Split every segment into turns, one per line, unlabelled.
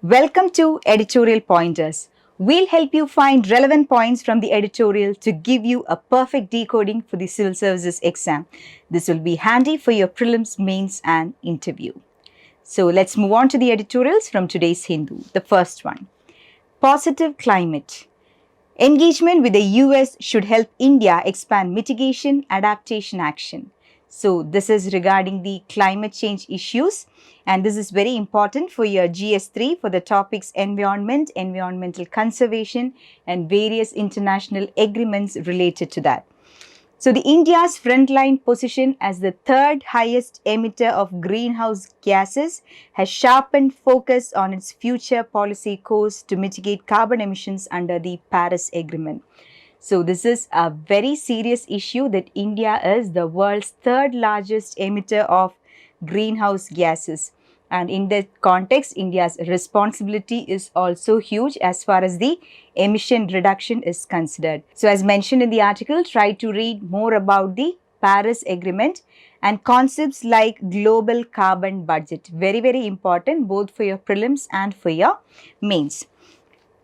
Welcome to Editorial Pointers. We'll help you find relevant points from the editorial to give you a perfect decoding for the civil services exam. This will be handy for your prelims, mains, and interview. So let's move on to the editorials from today's Hindu. The first one: Positive climate. Engagement with the US should help India expand mitigation adaptation action. So, this is regarding the climate change issues, and this is very important for your GS3 for the topics environment, environmental conservation, and various international agreements related to that. So, the India's frontline position as the third highest emitter of greenhouse gases has sharpened focus on its future policy course to mitigate carbon emissions under the Paris Agreement. So, this is a very serious issue that India is the world's third largest emitter of greenhouse gases. And in that context, India's responsibility is also huge as far as the emission reduction is considered. So, as mentioned in the article, try to read more about the Paris Agreement and concepts like global carbon budget. Very, very important both for your prelims and for your mains.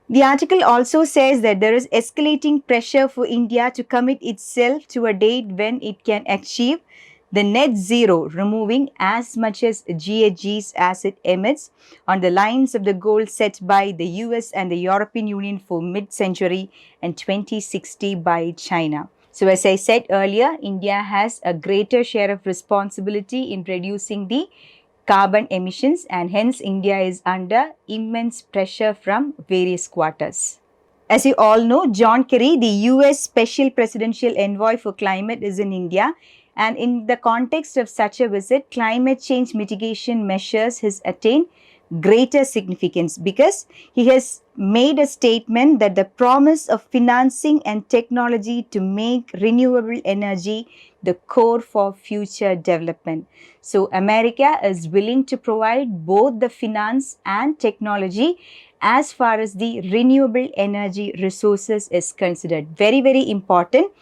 The article also says that there is escalating pressure for India to commit itself to a date when it can achieve the net zero, removing as much as GHGs as it emits on the lines of the goal set by the US and the European Union for mid-century and 2060 by China. So as I said earlier, India has a greater share of responsibility in reducing the carbon emissions, and hence India is under immense pressure from various quarters. As you all know, John Kerry, the US Special Presidential Envoy for Climate, is in India, and in the context of such a visit, climate change mitigation measures has attained greater significance because he has made a statement that the promise of financing and technology to make renewable energy the core for future development. So, America is willing to provide both the finance and technology as far as the renewable energy resources is considered. Very, very important.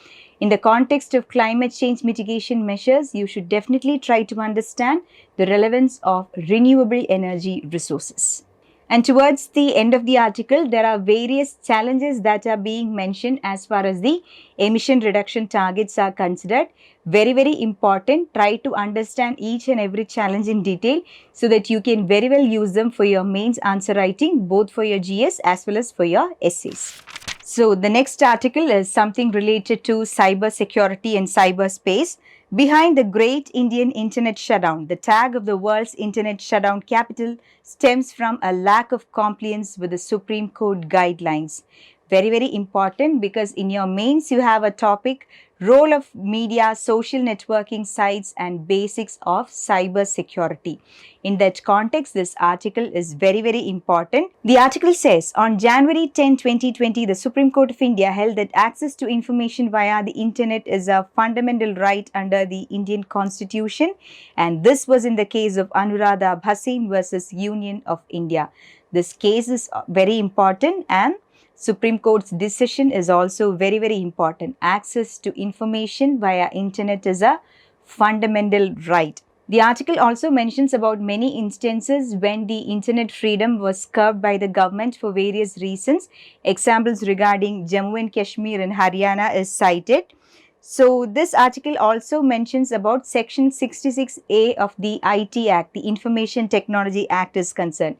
In the context of climate change mitigation measures, you should definitely try to understand the relevance of renewable energy resources. And towards the end of the article, there are various challenges that are being mentioned as far as the emission reduction targets are considered. Very, very important. Try to understand each and every challenge in detail so that you can very well use them for your mains answer writing, both for your GS as well as for your essays. So the next article is something related to cyber security and cyberspace. Behind the great Indian internet shutdown, the tag of the world's internet shutdown capital stems from a lack of compliance with the Supreme Court guidelines. Very, very important because in your mains you have a topic: role of media, social networking sites, and basics of cyber security. In that context, this article is very, very important. The article says, on January 10, 2020, the Supreme Court of India held that access to information via the internet is a fundamental right under the Indian Constitution, and this was in the case of Anuradha Bhasin versus Union of India. This case is very important, and Supreme Court's decision is also very, very important. Access to information via internet is a fundamental right. The article also mentions about many instances when the internet freedom was curbed by the government for various reasons. Examples regarding Jammu and Kashmir and Haryana is cited. So this article also mentions about Section 66A of the IT Act, the Information Technology Act is concerned.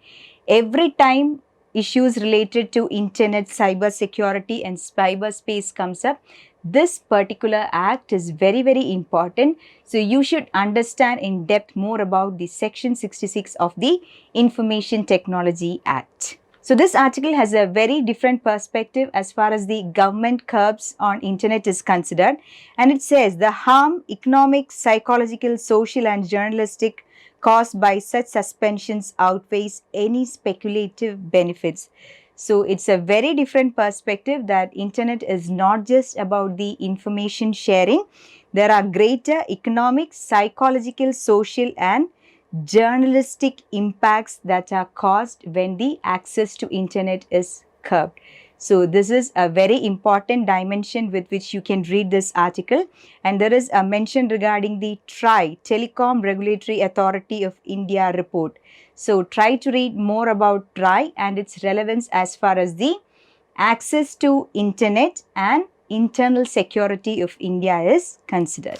Every time issues related to internet, cyber security and cyberspace comes up, this particular act is very, very important. So you should understand in depth more about the Section 66 of the Information Technology Act. So this article has a very different perspective as far as the government curbs on internet is considered, and it says the harm, economic, psychological, social and journalistic, caused by such suspensions outweighs any speculative benefits. So it's a very different perspective that internet is not just about the information sharing. There are greater economic, psychological, social and journalistic impacts that are caused when the access to internet is curbed. So this is a very important dimension with which you can read this article, and there is a mention regarding the TRAI, Telecom Regulatory Authority of India report. So try to read more about TRAI and its relevance as far as the access to internet and internal security of India is considered.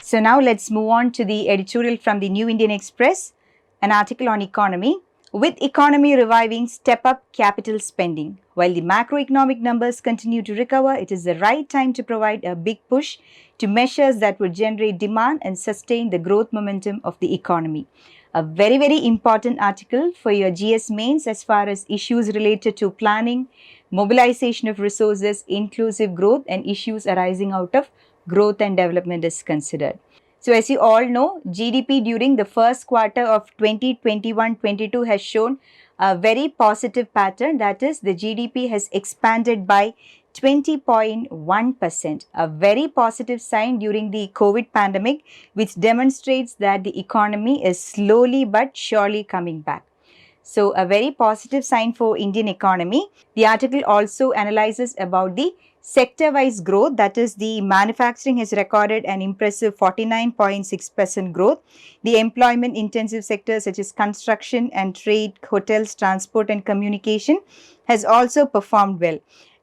So now let's move on to the editorial from the New Indian Express, an article on economy. With economy reviving, step up capital spending. While the macroeconomic numbers continue to recover, it is the right time to provide a big push to measures that would generate demand and sustain the growth momentum of the economy. A very, very important article for your GS mains as far as issues related to planning, mobilization of resources, inclusive growth, and issues arising out of growth and development is considered. So as you all know, GDP during the first quarter of 2021-22 has shown a very positive pattern. That is, the GDP has expanded by 20.1%, a very positive sign during the COVID pandemic, which demonstrates that the economy is slowly but surely coming back. So a very positive sign for Indian economy. The article also analyzes about the sector-wise growth, that is, the manufacturing has recorded an impressive 49.6% growth. The employment-intensive sectors such as construction and trade, hotels, transport and communication has also performed well.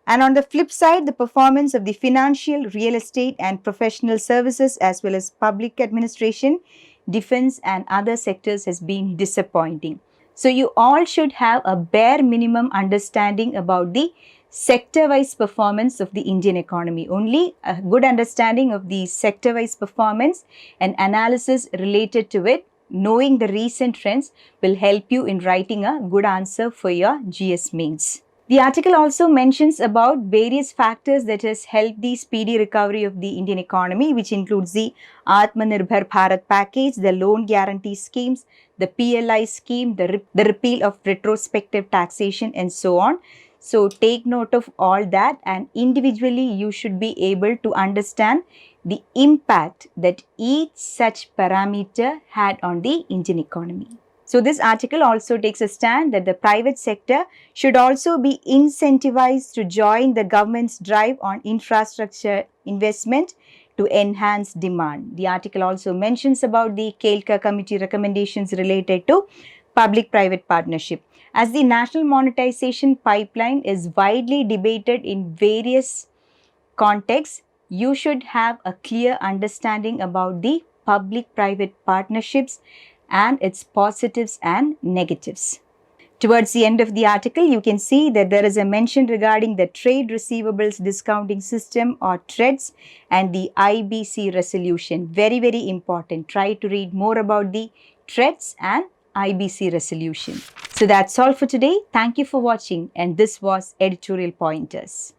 And on the flip side, the performance of the financial, real estate and professional services as well as public administration, defense and other sectors has been disappointing. So you all should have a bare minimum understanding about the sector-wise performance of the Indian economy. Only a good understanding of the sector-wise performance and analysis related to it, knowing the recent trends, will help you in writing a good answer for your GS mains. The article also mentions about various factors that has helped the speedy recovery of the Indian economy, which includes the Atmanirbhar Bharat package, the loan guarantee schemes, the PLI scheme, the repeal of retrospective taxation and so on. So take note of all that, and individually you should be able to understand the impact that each such parameter had on the Indian economy. So this article also takes a stand that the private sector should also be incentivized to join the government's drive on infrastructure investment to enhance demand. The article also mentions about the KELCA committee recommendations related to public-private partnership. As the national monetization pipeline is widely debated in various contexts, you should have a clear understanding about the public-private partnerships and its positives and negatives. Towards the end of the article, you can see that there is a mention regarding the Trade Receivables Discounting System or TREDS and the IBC resolution. Very, very important. Try to read more about the TREDS and IBC resolution. So that's all for today. Thank you for watching, and this was Editorial Pointers.